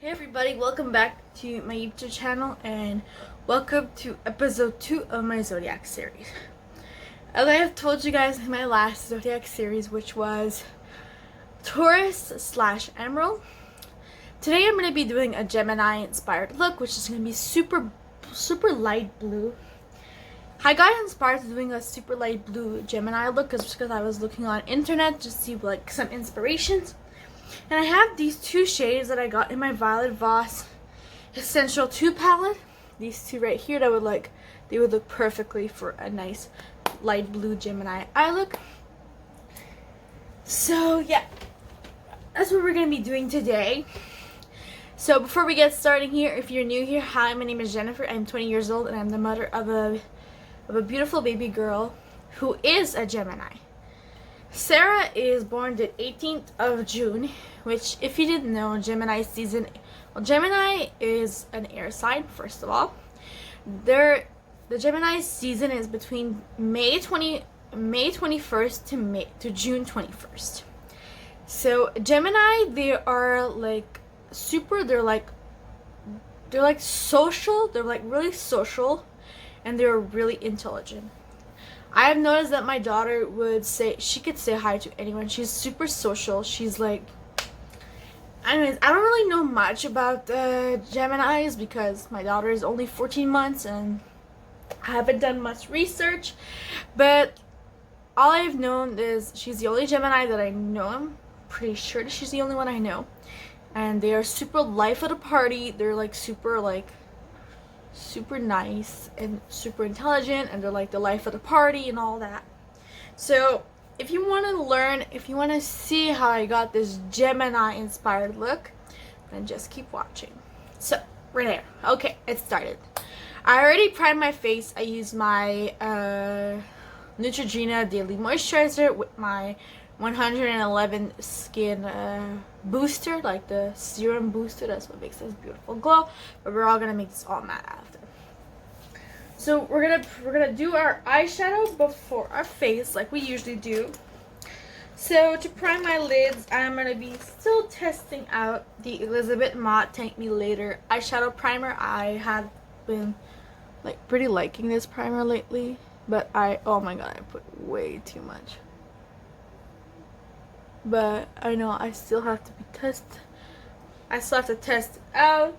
Hey everybody, welcome back to my YouTube channel and welcome to episode 2 of my Zodiac series. As I have told you guys in my last Zodiac series, which was Taurus / Emerald, today I'm going to be doing a Gemini inspired look, which is going to be super light blue. I got inspired to doing a super light blue Gemini look just because I was looking on internet to see like some inspirations. And I have these two shades that I got in my Violet Voss Essential 2 palette. These two right here that they would look perfectly for a nice light blue Gemini eye look. So yeah, that's what we're going to be doing today. So before we get started here, if you're new here, hi, my name is Jennifer. I'm 20 years old and I'm the mother of a beautiful baby girl who is a Gemini. Sarah is born the 18th of June, which, if you didn't know, Gemini is an air sign, first of all. The Gemini season is between May 21st to June 21st. So Gemini, they are like they're like social, they're like really social, and they're really intelligent. I have noticed that my daughter she could say hi to anyone. She's super social. She's like, anyways, I don't really know much about Geminis because my daughter is only 14 months and I haven't done much research. But all I've known is she's the only Gemini that I know. I'm pretty sure that she's the only one I know. And they are super life of the party. They're like super nice and super intelligent, and they're like the life of the party and all that. So if you want to learn, if you want to see how I got this Gemini inspired look, then just keep watching. So we're there. Okay, it started. I already primed my face. I used my Neutrogena Daily Moisturizer with my 111 Skin Booster, like the serum booster. That's what makes this beautiful glow. But we're all gonna make this all matte after. So we're gonna do our eyeshadow before our face, like we usually do. So to prime my lids, I'm gonna be still testing out the Elizabeth Mott Thank Me Later eyeshadow primer. I have been like pretty liking this primer lately, but oh my god, I put way too much. But I know I still have to test it out.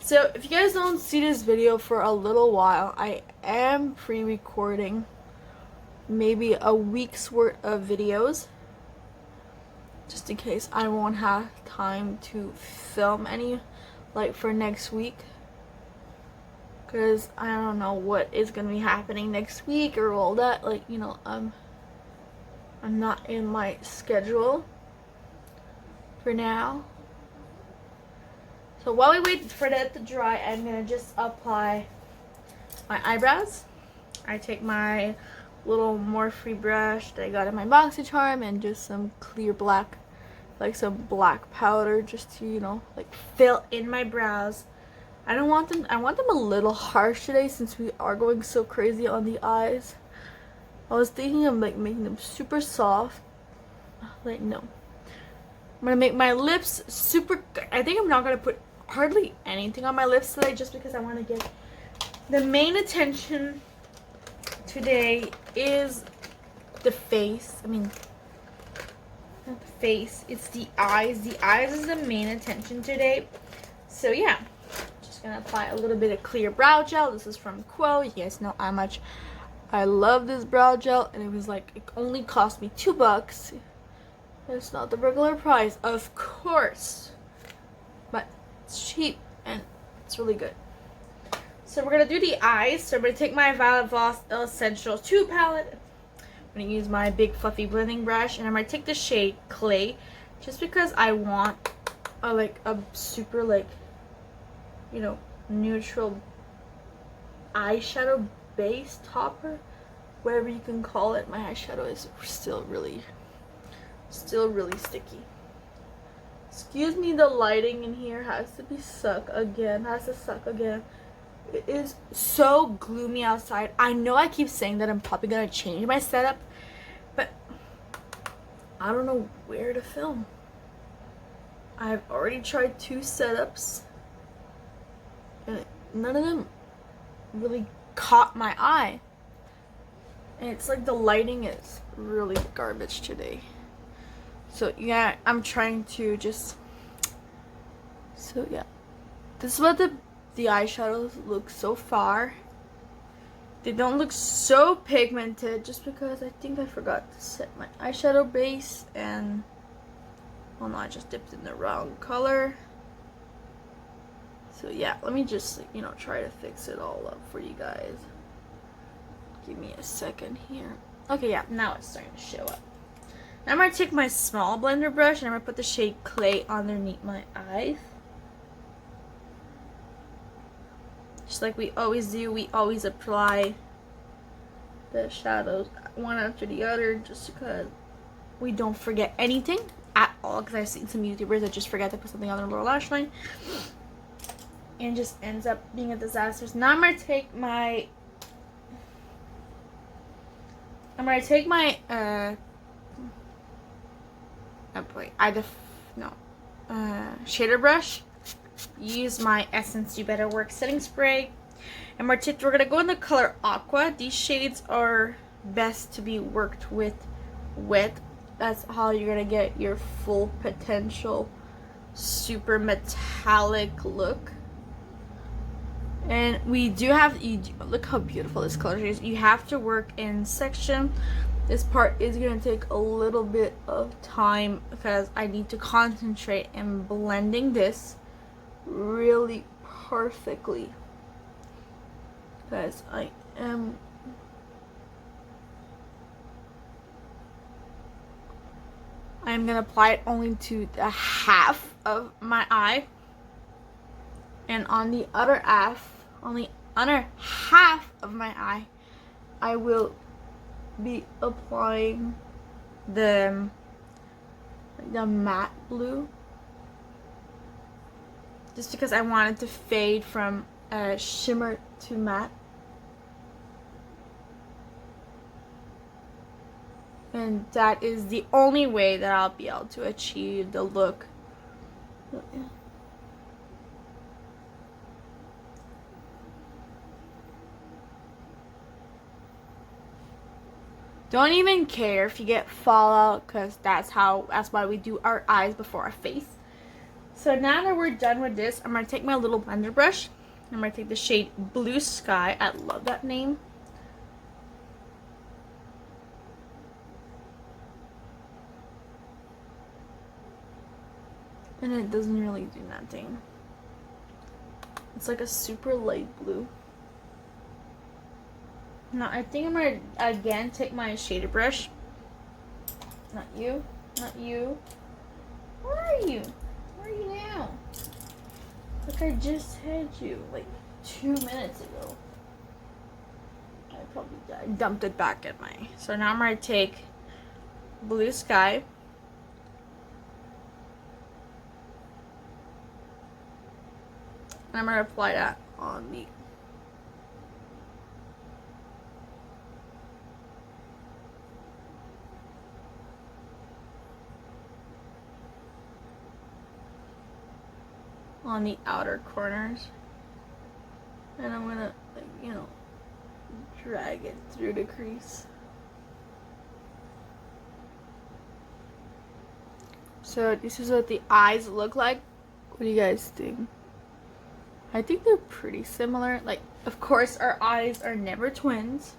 So if you guys don't see this video for a little while, I am pre-recording maybe a week's worth of videos, just in case I won't have time to film any like for next week, because I don't know what is gonna be happening next week or all that. Like, you know, I'm not in my schedule for now. So while we wait for that to dry, I'm going to just apply my eyebrows. I take my little Morphe brush that I got in my BoxyCharm and just some clear black, like some black powder, just to, you know, like fill in my brows. I want them a little harsh today since we are going so crazy on the eyes. I was thinking of like making them super soft. Like, no. I'm gonna make my lips super. I think I'm not gonna put hardly anything on my lips today, just because I want to get the main attention today is the face. I mean, not the face, it's the eyes. The eyes is the main attention today. So yeah, just gonna apply a little bit of clear brow gel. This is from Quo. You guys know how much I love this brow gel, and it was like, it only cost me $2. It's not the regular price, of course, but it's cheap and it's really good. So we're gonna do the eyes. So I'm gonna take my Violet Voss Essential 2 palette. I'm gonna use my big fluffy blending brush, and I'm gonna take the shade Clay, just because I want a super, like, you know, neutral eyeshadow base topper, whatever you can call it. My eyeshadow is still really sticky. Excuse me, the lighting in here has to suck again. It is so gloomy outside. I know I keep saying that I'm probably gonna change my setup, but I don't know where to film. I've already tried 2 setups and none of them really caught my eye. And it's like the lighting is really garbage today. So yeah, I'm trying to just... So yeah, this is what the eyeshadows look so far. They don't look so pigmented just because I think I forgot to set my eyeshadow base, and oh no, I just dipped in the wrong color. So yeah, let me just, you know, try to fix it all up for you guys. Give me a second here. Okay, yeah, now it's starting to show up. Now I'm going to take my small blender brush and I'm going to put the shade Clay underneath my eyes. Just like we always do, we always apply the shadows one after the other just because we don't forget anything at all. Because I've seen some YouTubers that just forget to put something on their lower lash line and just ends up being a disaster. So now I'm going to take my shader brush. Use my Essence You Better Work setting spray, and we're gonna go in the color Aqua. These shades are best to be worked with wet. That's how you're gonna get your full potential super metallic look. And we do have, look how beautiful this color is. You have to work in section. This part is going to take a little bit of time because I need to concentrate in blending this really perfectly. Because I am going to apply it only to the half of my eye. And on the other half of my eye, I will be applying the matte blue, just because I want it to fade from shimmer to matte. And that is the only way that I'll be able to achieve the look. Don't even care if you get fallout, because that's why we do our eyes before our face. So now that we're done with this, I'm going to take my little blender brush. I'm going to take the shade Blue Sky. I love that name. And it doesn't really do nothing. It's like a super light blue. Now, I think I'm going to, again, take my shader brush. Not you. Not you. Where are you? Where are you now? Like I just had you, like 2 minutes ago. I dumped it back at my... So now I'm going to take Blue Sky. And I'm going to apply that on the... on the outer corners, and I'm gonna, like, you know, drag it through the crease. So this is what the eyes look like. What do you guys think? I think they're pretty similar. Like, of course, our eyes are never twins.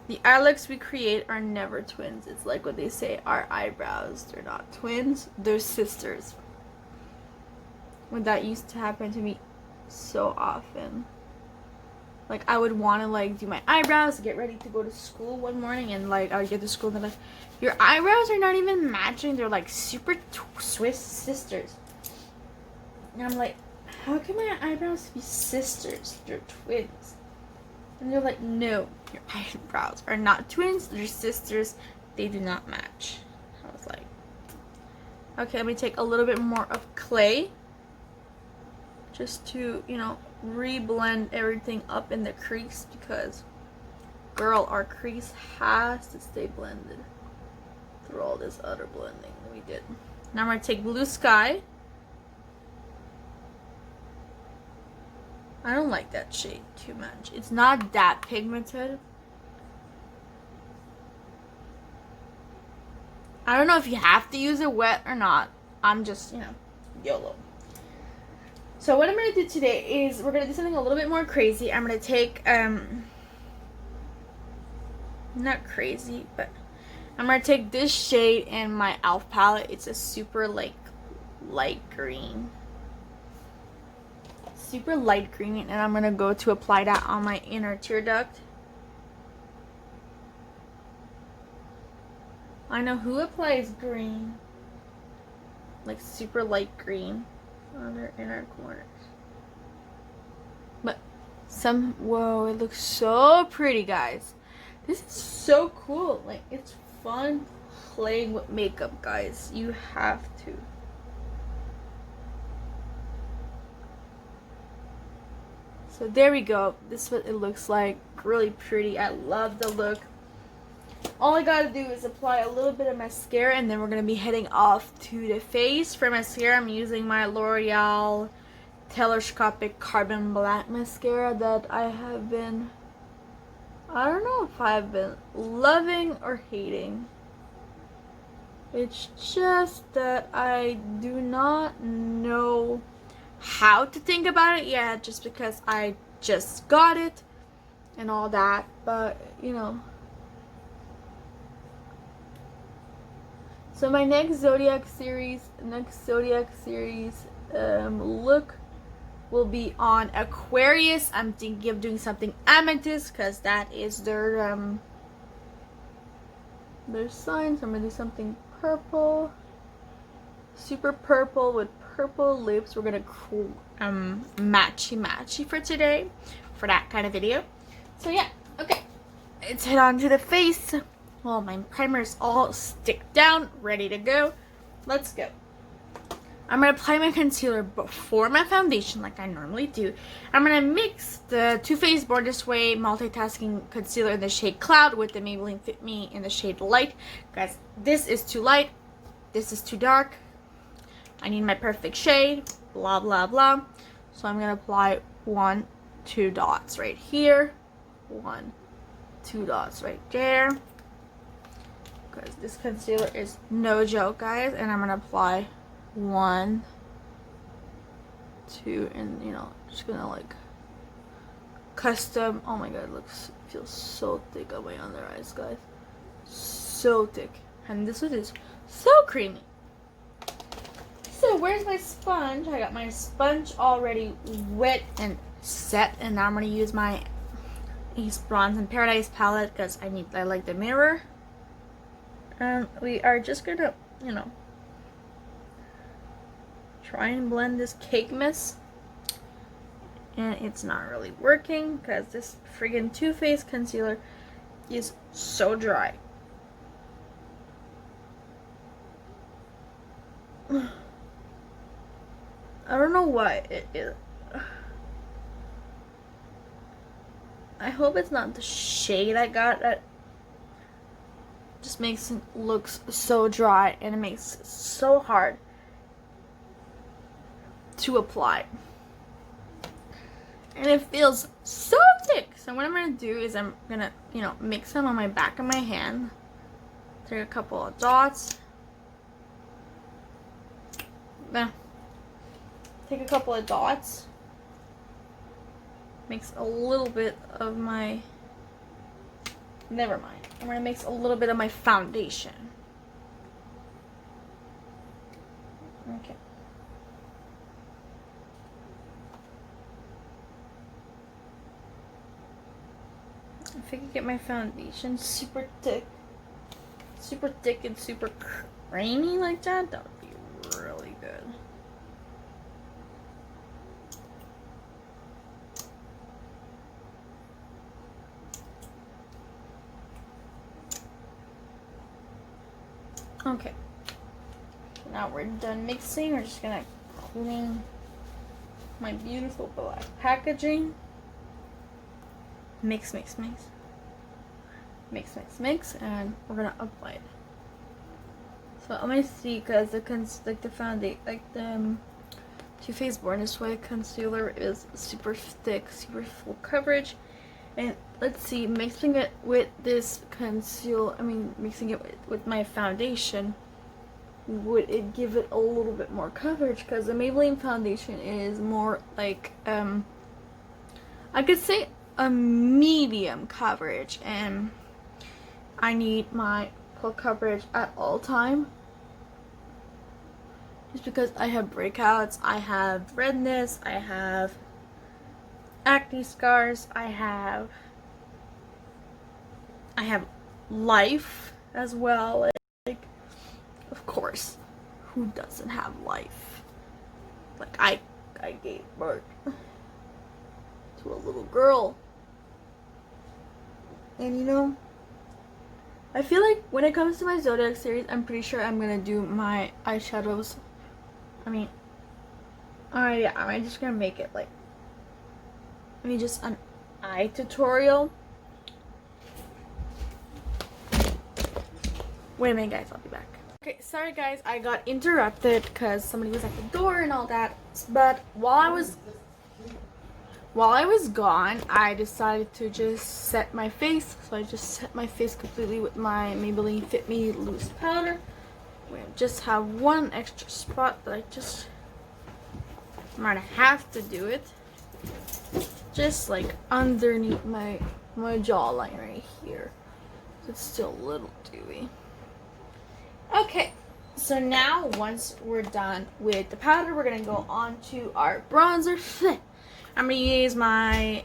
The eye looks we create are never twins. It's like what they say, our eyebrows, they're not twins, they're sisters. When that used to happen to me so often. Like, I would want to, like, do my eyebrows, get ready to go to school one morning, and, like, I would get to school and they're like, your eyebrows are not even matching. They're, like, super Swiss sisters. And I'm like, how can my eyebrows be sisters? They're twins. And they're like, no, your eyebrows are not twins. They're sisters. They do not match. I was like, okay, let me take a little bit more of clay. Just to, you know, re-blend everything up in the crease, because, girl, our crease has to stay blended through all this other blending that we did. Now I'm going to take Blue Sky, I don't like that shade too much. It's not that pigmented. I don't know if you have to use it wet or not. I'm just, YOLO. So what I'm going to do today is we're going to do something a little bit more crazy. I'm going to take, not crazy, but I'm going to take this shade in my e.l.f. palette. It's a super, like, light green. Super light green. And I'm going to go to apply that on my inner tear duct. I know who applies green. Like, super light green on their inner corners. But whoa, it looks so pretty, guys. This is so cool. Like, it's fun playing with makeup, guys. You have to. So there we go. This is what it looks like. Really pretty. I love the look. All I gotta do is apply a little bit of mascara, and then we're gonna be heading off to the face. For mascara, I'm using my L'Oreal Telescopic Carbon Black mascara that I don't know if I've been loving or hating. It's just that I do not know how to think about it yet, just because I just got it and all that, but so my next Zodiac series look will be on Aquarius. I'm thinking of doing something amethyst because that is their sign. So I'm gonna do something purple, super purple with purple lips. We're gonna matchy for today for that kind of video. So yeah, okay, let's head on to the face. Well, my primer is all stick down, ready to go. Let's go. I'm going to apply my concealer before my foundation like I normally do. I'm going to mix the Too Faced Born This Way Multitasking Concealer in the shade Cloud with the Maybelline Fit Me in the shade Light. Guys, this is too light. This is too dark. I need my perfect shade. Blah, blah, blah. So I'm going to apply 1, 2 dots right here. 1, 2 dots right there. Because this concealer is no joke, guys. And I'm going to apply 1, 2, and just going to like custom. Oh my god, it feels so thick on my under eyes, guys. So thick. And this one is so creamy. So where's my sponge? I got my sponge already wet and set. And now I'm going to use my Ace Bronze in Paradise palette because I like the mirror. We are just gonna, try and blend this cake mess. And it's not really working because this friggin' Too Faced concealer is so dry. I don't know why it I hope it's not the shade I got. That just makes it look so dry, and it makes it so hard to apply. And it feels so thick. So what I'm going to do is I'm going to, mix them on my back of my hand. Take a couple of dots. Take a couple of dots. Mix a little bit of my... Never mind. I'm going to mix a little bit of my foundation. Okay. If I could get my foundation super thick and super creamy like that, that would be really good. Okay, now we're done mixing. We're just gonna clean my beautiful black packaging. Mix, mix, mix. Mix, mix, mix, and we're gonna apply it. So I'm gonna see, because the Too Faced Born This Way concealer is super thick, super full coverage. And let's see, mixing it with this mixing it with my foundation, would it give it a little bit more coverage? Because the Maybelline foundation is more like, I could say a medium coverage, and I need my full coverage at all time. Just because I have breakouts, I have redness, I have acne scars, I have life as well. Like, of course, who doesn't have life? Like, I gave birth to a little girl, and you know, I feel like when it comes to my Zodiac series, I'm pretty sure I'm gonna do my eyeshadows. Yeah, I'm just gonna make it like, just an eye tutorial. Wait a minute, guys, I'll be back. Okay, sorry guys, I got interrupted because somebody was at the door and all that. But while I was gone, I decided to just set my face. So I just set my face completely with my Maybelline Fit Me Loose Powder. We just have one extra spot that I'm gonna have to do it. Just like underneath my jawline right here. So it's still a little dewy. Okay, so now once we're done with the powder, we're gonna go on to our bronzer. I'm gonna use my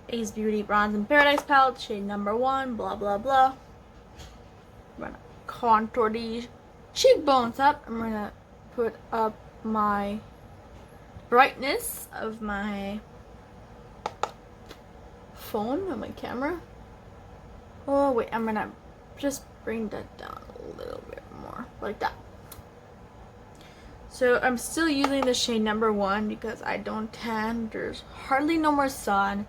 Ace Beauty Bronze in Paradise palette, shade number 1, blah blah blah. I'm gonna contour these cheekbones up. I'm gonna put up my brightness of my phone on my camera. Oh wait, I'm gonna just bring that down a little bit more, like that. So I'm still using the shade number 1 because I don't tan. There's hardly no more sun.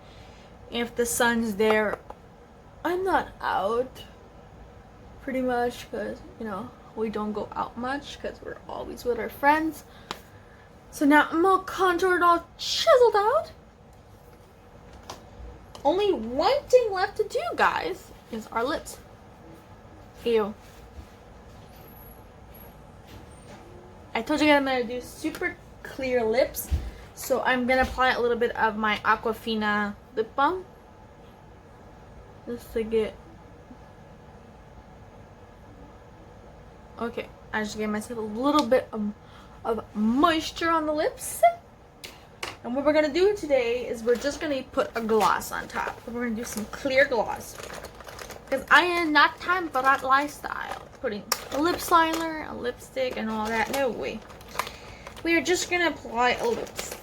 If the sun's there, I'm not out pretty much, because you know, we don't go out much because we're always with our friends. So now I'm all contoured, all chiseled out. Only one thing left to do, guys, is our lips. Ew. I told you guys I'm gonna do super clear lips, so I'm gonna apply a little bit of my Aquafina lip balm just to get. Okay, I just gave myself a little bit of moisture on the lips. And what we're gonna do today is we're just gonna put a gloss on top. We're gonna do some clear gloss because I am not time for that lifestyle. Putting a lip liner, a lipstick, and all that. No way. We are just gonna apply a lipstick.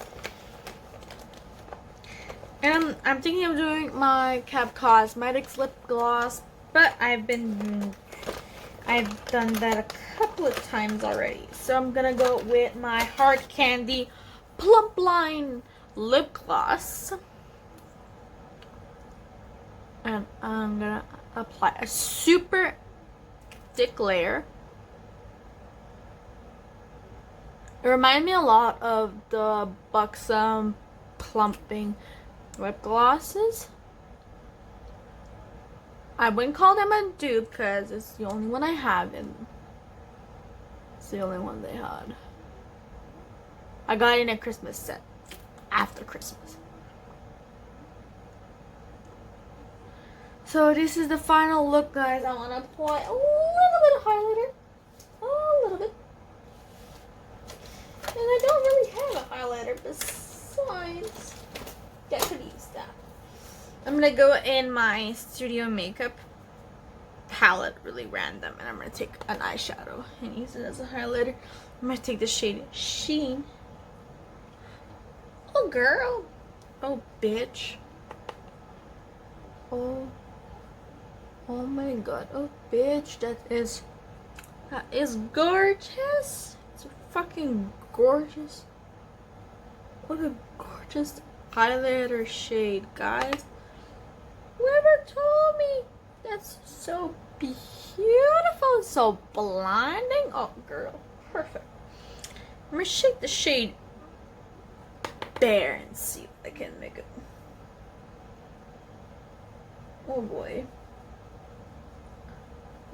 And I'm thinking of doing my Cap Cosmetics lip gloss, but I've done that a couple of times already. So I'm gonna go with my Hard Candy Plump Line lip gloss, and I'm gonna apply a super thick layer. It reminds me a lot of the Buxom Plumping lip glosses. I wouldn't call them a dupe because it's the only one I have, and it's the only one they had. I got it in a Christmas set after Christmas. So this is the final look, guys. I want to apply a little bit of highlighter. A little bit. And I don't really have a highlighter besides. I could use that. I'm going to go in my Studio Makeup palette, really random. And I'm going to take an eyeshadow and use it as a highlighter. I'm going to take the shade Sheen. Oh, girl. Oh, bitch. Oh my god. Oh, bitch. That is gorgeous. It's fucking gorgeous. What a gorgeous highlighter shade, guys. Whoever told me? That's so beautiful. So blinding. Oh, girl. Perfect. I'm gonna shake the shade bear and see if I can make it. Oh boy.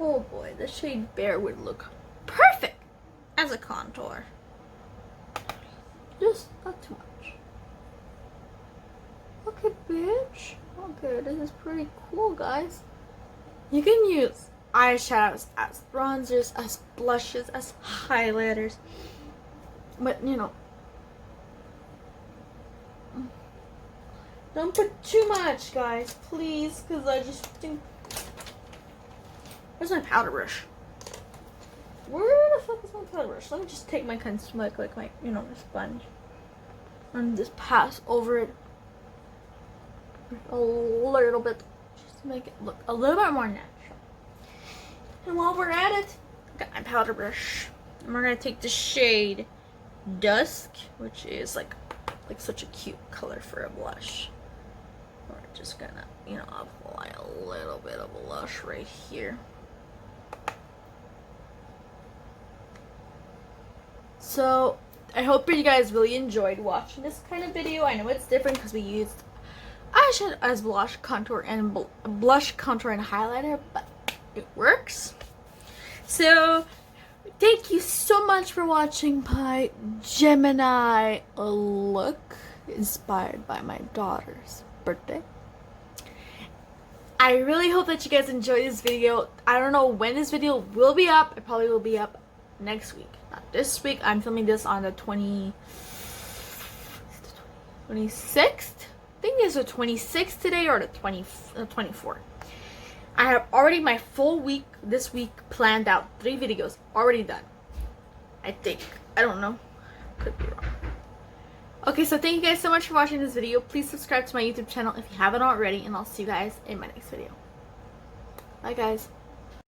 Oh boy, the shade bear would look perfect as a contour. Just not too much. Okay, bitch. Okay, this is pretty cool, guys. You can use eyeshadows as bronzers, as blushes, as highlighters. But, you know, don't put too much, guys, please, because I just think... Where's my powder brush? Where the fuck is my powder brush? Let me just take my like my, you know, sponge and just pass over it a little bit, just to make it look a little bit more natural. And while we're at it, I got my powder brush, and we're gonna take the shade Dusk, which is like such a cute color for a blush. We're just gonna, you know, apply a little bit of blush right here. So I hope you guys really enjoyed watching this kind of video. I know it's different because we used eyeshadow as blush contour and highlighter, but it works. So thank you so much for watching my Gemini look inspired by my daughter's birthday. I really hope that you guys enjoyed this video. I don't know when this video will be up. It probably will be up next week. Not this week. I'm filming this on the 26th. I think it's the 26th today, or the 24th. I have already my full week this week planned out. 3 videos already done. I think. I don't know. Could be wrong. Okay, so thank you guys so much for watching this video. Please subscribe to my YouTube channel if you haven't already, and I'll see you guys in my next video. Bye, guys.